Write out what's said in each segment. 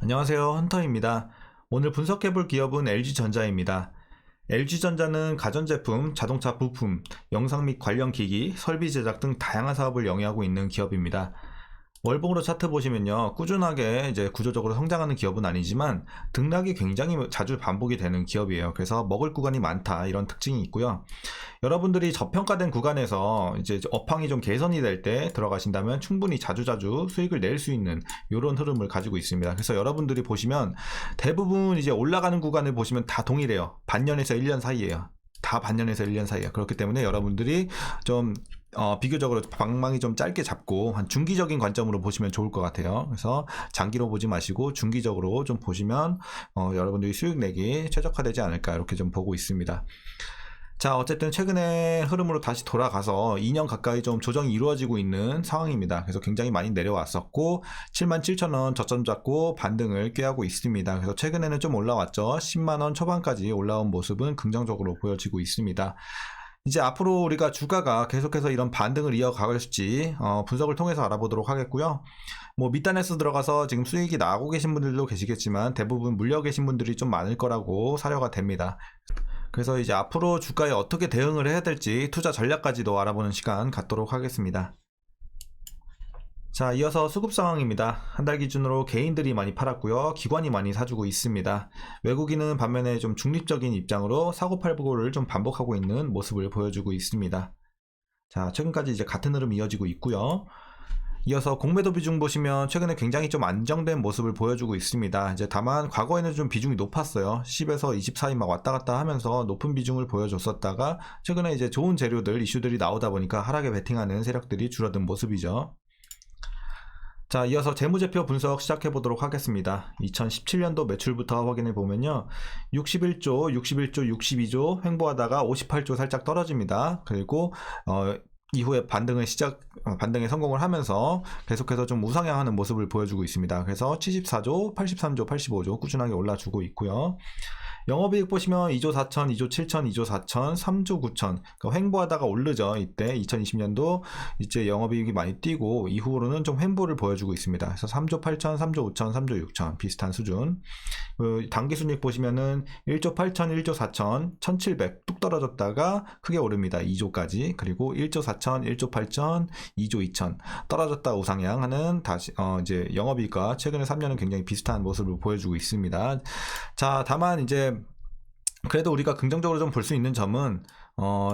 안녕하세요, 헌터입니다. 오늘 분석해볼 기업은 LG전자입니다. LG전자는 가전제품, 자동차 부품, 영상 및 관련 기기, 설비 제작 등 다양한 사업을 영위하고 있는 기업입니다. 월봉으로 차트 보시면요, 꾸준하게 이제 구조적으로 성장하는 기업은 아니지만 등락이 굉장히 자주 반복이 되는 기업이에요. 그래서 먹을 구간이 많다, 이런 특징이 있고요. 여러분들이 저평가된 구간에서 이제 업황이 좀 개선이 될 때 들어가신다면 충분히 자주자주 수익을 낼 수 있는 이런 흐름을 가지고 있습니다. 그래서 여러분들이 보시면 대부분 이제 올라가는 구간을 보시면 다 동일해요. 반년에서 1년 사이에요. 다 반년에서 1년 사이에요. 그렇기 때문에 여러분들이 좀 비교적으로 방망이 좀 짧게 잡고 한 중기적인 관점으로 보시면 좋을 것 같아요. 그래서 장기로 보지 마시고 중기적으로 좀 보시면 여러분들이 수익 내기 최적화되지 않을까, 이렇게 좀 보고 있습니다. 자, 어쨌든 최근에 흐름으로 다시 돌아가서 2년 가까이 좀 조정이 이루어지고 있는 상황입니다. 그래서 굉장히 많이 내려왔었고 77,000원 저점 잡고 반등을 꾀하고 있습니다. 그래서 최근에는 좀 올라왔죠. 10만원 초반까지 올라온 모습은 긍정적으로 보여지고 있습니다. 이제 앞으로 우리가 주가가 계속해서 이런 반등을 이어갈지 분석을 통해서 알아보도록 하겠고요. 뭐 밑단에서 들어가서 지금 수익이 나고 계신 분들도 계시겠지만 대부분 물려 계신 분들이 좀 많을 거라고 사료가 됩니다. 그래서 이제 앞으로 주가에 어떻게 대응을 해야 될지 투자 전략까지도 알아보는 시간 갖도록 하겠습니다. 자, 이어서 수급 상황입니다. 한 달 기준으로 개인들이 많이 팔았고요. 기관이 많이 사주고 있습니다. 외국인은 반면에 좀 중립적인 입장으로 사고팔고를 좀 반복하고 있는 모습을 보여주고 있습니다. 자, 최근까지 이제 같은 흐름이 이어지고 있고요. 이어서 공매도 비중 보시면 최근에 굉장히 좀 안정된 모습을 보여주고 있습니다. 이제 다만 과거에는 좀 비중이 높았어요. 10에서 20 사이 막 왔다 갔다 하면서 높은 비중을 보여줬었다가 최근에 이제 좋은 재료들, 이슈들이 나오다 보니까 하락에 베팅하는 세력들이 줄어든 모습이죠. 자, 이어서 재무제표 분석 시작해 보도록 하겠습니다. 2017년도 매출부터 확인해 보면요, 61조, 62조 횡보하다가 58조 살짝 떨어집니다. 그리고 이후에 반등에 성공을 하면서 계속해서 좀 우상향하는 모습을 보여주고 있습니다. 그래서 74조, 83조, 85조 꾸준하게 올라주고 있고요. 영업이익 보시면 2조 4천, 2조 7천, 2조 4천, 3조 9천. 그러니까 횡보하다가 오르죠. 이때 2020년도 이제 영업이익이 많이 뛰고 이후로는 좀 횡보를 보여주고 있습니다. 그래서 3조 8천, 3조 5천, 3조 6천 비슷한 수준. 당기순이익 보시면은 1조 8천, 1조 4천, 1700 뚝 떨어졌다가 크게 오릅니다. 2조까지. 그리고 1조 4천, 1조 8천, 2조 2천 떨어졌다 우상향하는 다시 이제 영업이익과 최근에 3년은 굉장히 비슷한 모습을 보여주고 있습니다. 자, 다만 이제 그래도 우리가 긍정적으로 좀 볼 수 있는 점은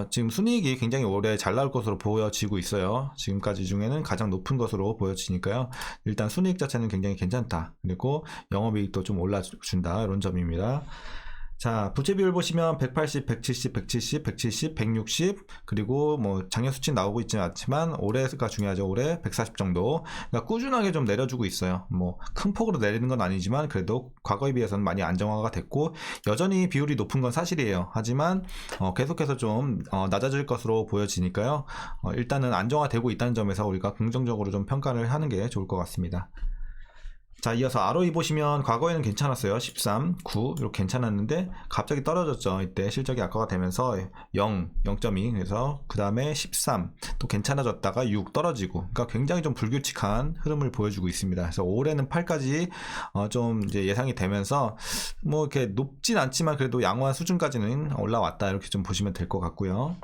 지금 순이익이 굉장히 올해 잘 나올 것으로 보여지고 있어요. 지금까지 중에는 가장 높은 것으로 보여지니까요. 일단 순이익 자체는 굉장히 괜찮다. 그리고 영업이익도 좀 올라준다, 이런 점입니다. 자, 부채 비율 보시면 180, 170, 170, 170, 160, 그리고 뭐 작년 수치 나오고 있지는 않지만 올해가 중요하죠. 올해 140 정도. 그러니까 꾸준하게 좀 내려주고 있어요. 뭐 큰 폭으로 내리는 건 아니지만 그래도 과거에 비해서는 많이 안정화가 됐고 여전히 비율이 높은 건 사실이에요. 하지만 계속해서 좀 낮아질 것으로 보여지니까요. 일단은 안정화되고 있다는 점에서 우리가 긍정적으로 좀 평가를 하는 게 좋을 것 같습니다. 자, 이어서 ROE 보시면 과거에는 괜찮았어요. 13, 9 이렇게 괜찮았는데 갑자기 떨어졌죠. 이때 실적이 악화가 되면서 0, 0.2 그래서 그 다음에 13 또 괜찮아졌다가 6 떨어지고, 그러니까 굉장히 좀 불규칙한 흐름을 보여주고 있습니다. 그래서 올해는 8까지 좀 이제 예상이 되면서 뭐 이렇게 높진 않지만 그래도 양호한 수준까지는 올라왔다, 이렇게 좀 보시면 될 것 같고요.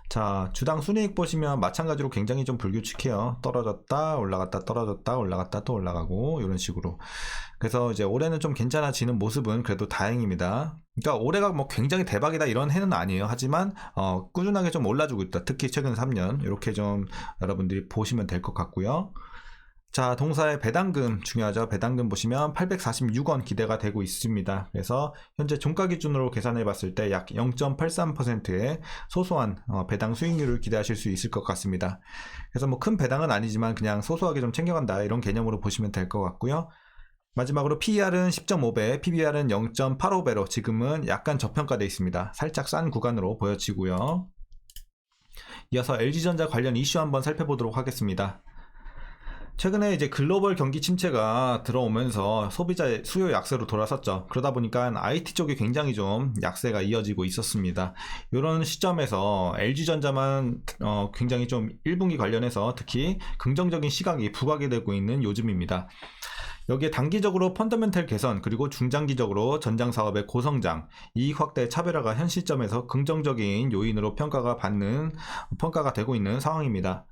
자, 주당 순이익 보시면 마찬가지로 굉장히 좀 불규칙해요. 떨어졌다 올라갔다 떨어졌다 올라갔다 또 올라가고 이런 식으로. 그래서 이제 올해는 좀 괜찮아지는 모습은 그래도 다행입니다. 그러니까 올해가 뭐 굉장히 대박이다 이런 해는 아니에요. 하지만 꾸준하게 좀 올라주고 있다. 특히 최근 3년 이렇게 좀 여러분들이 보시면 될 것 같고요. 자, 동사의 배당금 중요하죠. 배당금 보시면 846원 기대가 되고 있습니다. 그래서 현재 종가 기준으로 계산해 봤을 때 약 0.83%의 소소한 배당 수익률을 기대하실 수 있을 것 같습니다. 그래서 뭐 큰 배당은 아니지만 그냥 소소하게 좀 챙겨간다, 이런 개념으로 보시면 될 것 같고요. 마지막으로 PER은 10.5배, PBR은 0.85배로 지금은 약간 저평가되어 있습니다. 살짝 싼 구간으로 보여지고요. 이어서 LG전자 관련 이슈 한번 살펴보도록 하겠습니다. 최근에 이제 글로벌 경기 침체가 들어오면서 소비자의 수요 약세로 돌아섰죠. 그러다 보니까 IT 쪽이 굉장히 좀 약세가 이어지고 있었습니다. 이런 시점에서 LG전자만 굉장히 좀 1분기 관련해서 특히 긍정적인 시각이 부각이 되고 있는 요즘입니다. 여기에 단기적으로 펀더멘털 개선, 그리고 중장기적으로 전장 사업의 고성장, 이익 확대 차별화가 현 시점에서 긍정적인 요인으로 평가가 되고 있는 상황입니다.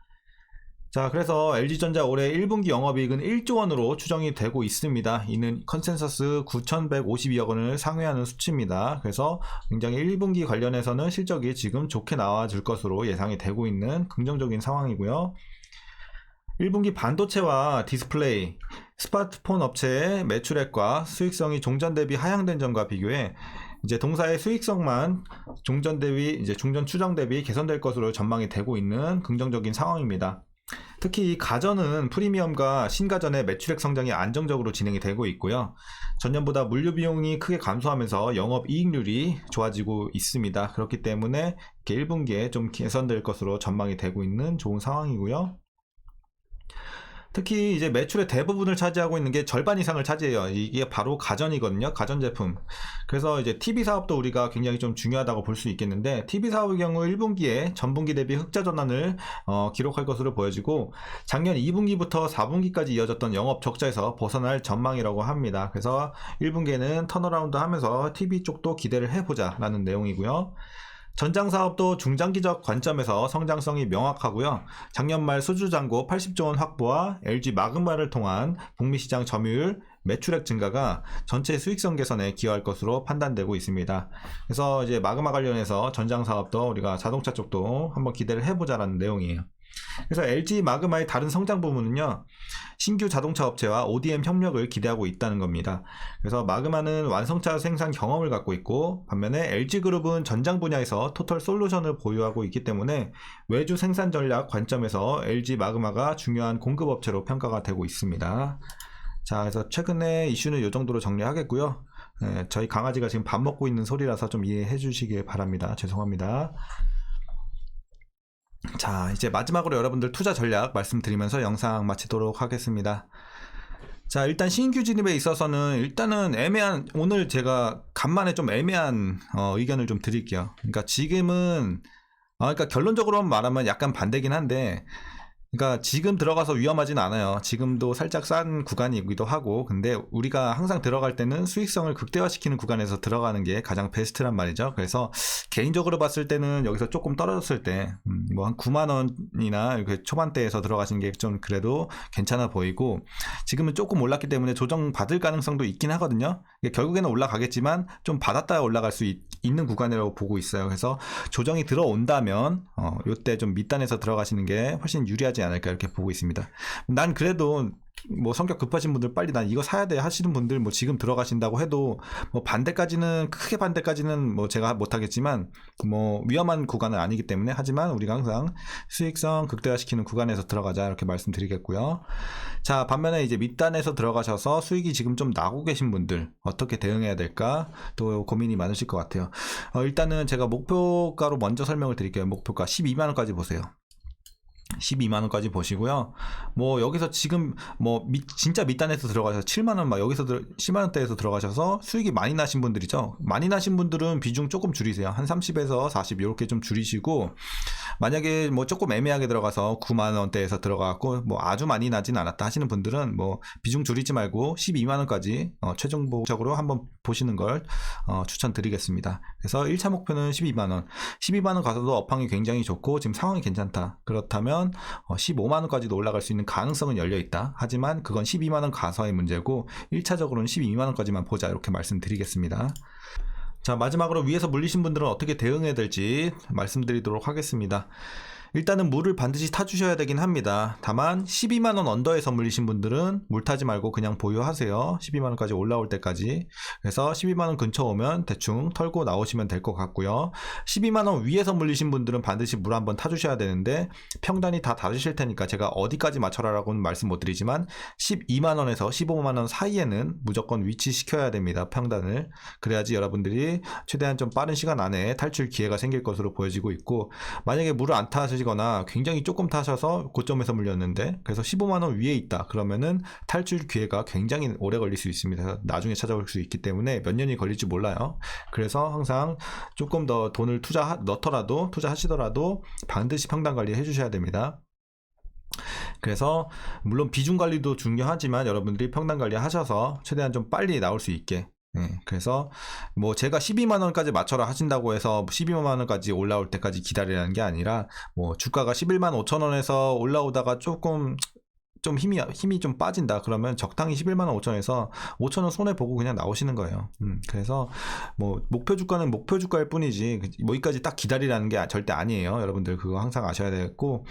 자, 그래서 LG전자 올해 1분기 영업이익은 1조 원으로 추정이 되고 있습니다. 이는 컨센서스 9,152억 원을 상회하는 수치입니다. 그래서 굉장히 1분기 관련해서는 실적이 지금 좋게 나와줄 것으로 예상이 되고 있는 긍정적인 상황이고요. 1분기 반도체와 디스플레이, 스마트폰 업체의 매출액과 수익성이 종전 대비 하향된 점과 비교해 이제 동사의 수익성만 종전 추정 대비 개선될 것으로 전망이 되고 있는 긍정적인 상황입니다. 특히 가전은 프리미엄과 신가전의 매출액 성장이 안정적으로 진행이 되고 있고요. 전년보다 물류 비용이 크게 감소하면서 영업 이익률이 좋아지고 있습니다. 그렇기 때문에 이렇게 1분기에 좀 개선될 것으로 전망이 되고 있는 좋은 상황이고요. 특히 이제 매출의 대부분을 차지하고 있는 게 절반 이상을 차지해요. 이게 바로 가전이거든요. 가전제품. 그래서 이제 TV 사업도 우리가 굉장히 좀 중요하다고 볼 수 있겠는데, TV 사업의 경우 1분기에 전분기 대비 흑자 전환을 기록할 것으로 보여지고, 작년 2분기부터 4분기까지 이어졌던 영업 적자에서 벗어날 전망이라고 합니다. 그래서 1분기에는 턴어라운드 하면서 TV 쪽도 기대를 해보자 라는 내용이고요. 전장 사업도 중장기적 관점에서 성장성이 명확하고요. 작년 말 수주잔고 80조 원 확보와 LG 마그마를 통한 북미 시장 점유율, 매출액 증가가 전체 수익성 개선에 기여할 것으로 판단되고 있습니다. 그래서 이제 마그마 관련해서 전장 사업도 우리가 자동차 쪽도 한번 기대를 해보자라는 내용이에요. 그래서 LG 마그마의 다른 성장 부문은요, 신규 자동차 업체와 ODM 협력을 기대하고 있다는 겁니다. 그래서 마그마는 완성차 생산 경험을 갖고 있고, 반면에 LG그룹은 전장 분야에서 토털 솔루션을 보유하고 있기 때문에 외주 생산 전략 관점에서 LG 마그마가 중요한 공급업체로 평가가 되고 있습니다. 자, 그래서 최근에 이슈는 이 정도로 정리하겠고요. 저희 강아지가 지금 밥 먹고 있는 소리라서 좀 이해해 주시길 바랍니다. 죄송합니다. 자, 이제 마지막으로 여러분들 투자 전략 말씀드리면서 영상 마치도록 하겠습니다. 자, 일단 신규 진입에 있어서는 일단은 오늘 제가 간만에 좀 애매한 의견을 좀 드릴게요. 그러니까 지금은 그러니까 결론적으로 말하면 약간 반대긴 한데, 그러니까 지금 들어가서 위험하진 않아요. 지금도 살짝 싼 구간이기도 하고, 근데 우리가 항상 들어갈 때는 수익성을 극대화시키는 구간에서 들어가는 게 가장 베스트란 말이죠. 그래서 개인적으로 봤을 때는 여기서 조금 떨어졌을 때 뭐 한 9만 원이나 이렇게 초반대에서 들어가신 게 좀 그래도 괜찮아 보이고, 지금은 조금 올랐기 때문에 조정 받을 가능성도 있긴 하거든요. 결국에는 올라가겠지만 좀 받았다가 올라갈 수 있는 구간이라고 보고 있어요. 그래서 조정이 들어온다면 이때 좀 밑단에서 들어가시는 게 훨씬 유리하지 않을까 이렇게 보고 있습니다. 난 그래도 뭐 성격 급하신 분들 빨리 난 이거 사야 돼 하시는 분들 뭐 지금 들어가신다고 해도 뭐 크게 반대까지는 뭐 제가 못하겠지만 뭐 위험한 구간은 아니기 때문에, 하지만 우리가 항상 수익성 극대화시키는 구간에서 들어가자 이렇게 말씀드리겠고요. 자, 반면에 이제 밑단에서 들어가셔서 수익이 지금 좀 나고 계신 분들 어떻게 대응해야 될까 또 고민이 많으실 것 같아요. 일단은 제가 목표가로 먼저 설명을 드릴게요. 목표가 12만원까지 보세요. 12만원까지 보시고요. 뭐 여기서 지금 뭐 진짜 밑단에서 들어가셔서 7만원 막 여기서 10만원대에서 들어가셔서 수익이 많이 나신 분들이죠. 많이 나신 분들은 비중 조금 줄이세요. 한 30에서 40 이렇게 좀 줄이시고, 만약에 뭐 조금 애매하게 들어가서 9만원대에서 들어가고 뭐 아주 많이 나진 않았다 하시는 분들은 뭐 비중 줄이지 말고 12만원까지 최종적으로 한번 보시는 걸 추천드리겠습니다. 그래서 1차 목표는 12만원. 12만원 가서도 업황이 굉장히 좋고 지금 상황이 괜찮다. 그렇다면 15만원까지도 올라갈 수 있는 가능성은 열려있다. 하지만 그건 12만원 가서의 문제고 1차적으로는 12만원까지만 보자 이렇게 말씀드리겠습니다. 자, 마지막으로 위에서 물리신 분들은 어떻게 대응해야 될지 말씀드리도록 하겠습니다. 일단은 물을 반드시 타주셔야 되긴 합니다. 다만 12만원 언더에서 물리신 분들은 물 타지 말고 그냥 보유하세요. 12만원까지 올라올 때까지. 그래서 12만원 근처 오면 대충 털고 나오시면 될 것 같고요. 12만원 위에서 물리신 분들은 반드시 물 한번 타주셔야 되는데, 평단이 다 다르실 테니까 제가 어디까지 맞춰라라고는 말씀 못 드리지만 12만원에서 15만원 사이에는 무조건 위치시켜야 됩니다. 평단을. 그래야지 여러분들이 최대한 좀 빠른 시간 안에 탈출 기회가 생길 것으로 보여지고 있고, 만약에 물을 안 타시거나 굉장히 조금 타셔서 고점에서 물렸는데 그래서 15만원 위에 있다 그러면은 탈출 기회가 굉장히 오래 걸릴 수 있습니다. 나중에 찾아올 수 있기 때문에 몇 년이 걸릴지 몰라요. 그래서 항상 조금 더 돈을 투자하시더라도 반드시 평단 관리 해주셔야 됩니다. 그래서 물론 비중 관리도 중요하지만 여러분들이 평단 관리 하셔서 최대한 좀 빨리 나올 수 있게. 그래서 뭐 제가 12만 원까지 맞춰라 하신다고 해서 12만 원까지 올라올 때까지 기다리라는 게 아니라 뭐 주가가 11만 5천 원에서 올라오다가 조금 좀 힘이 좀 빠진다 그러면 적당히 11만 원 5천 원에서 5천 원 손해 보고 그냥 나오시는 거예요. 그래서 뭐 목표 주가는 목표 주가일 뿐이지 여기까지 딱 기다리라는 게 절대 아니에요. 여러분들 그거 항상 아셔야 되겠고.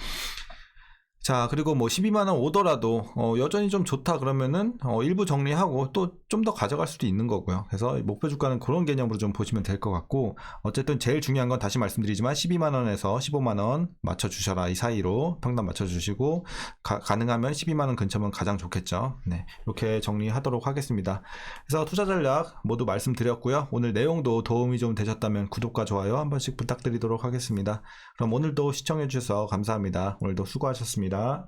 자, 그리고 뭐 12만원 오더라도 여전히 좀 좋다 그러면은 일부 정리하고 또 좀 더 가져갈 수도 있는 거고요. 그래서 목표 주가는 그런 개념으로 좀 보시면 될 것 같고, 어쨌든 제일 중요한 건 다시 말씀드리지만 12만원에서 15만원 맞춰주셔라. 이 사이로 평단 맞춰주시고 가능하면 12만원 근처면 가장 좋겠죠. 네, 이렇게 정리하도록 하겠습니다. 그래서 투자 전략 모두 말씀드렸고요. 오늘 내용도 도움이 좀 되셨다면 구독과 좋아요 한 번씩 부탁드리도록 하겠습니다. 그럼 오늘도 시청해주셔서 감사합니다. 오늘도 수고하셨습니다.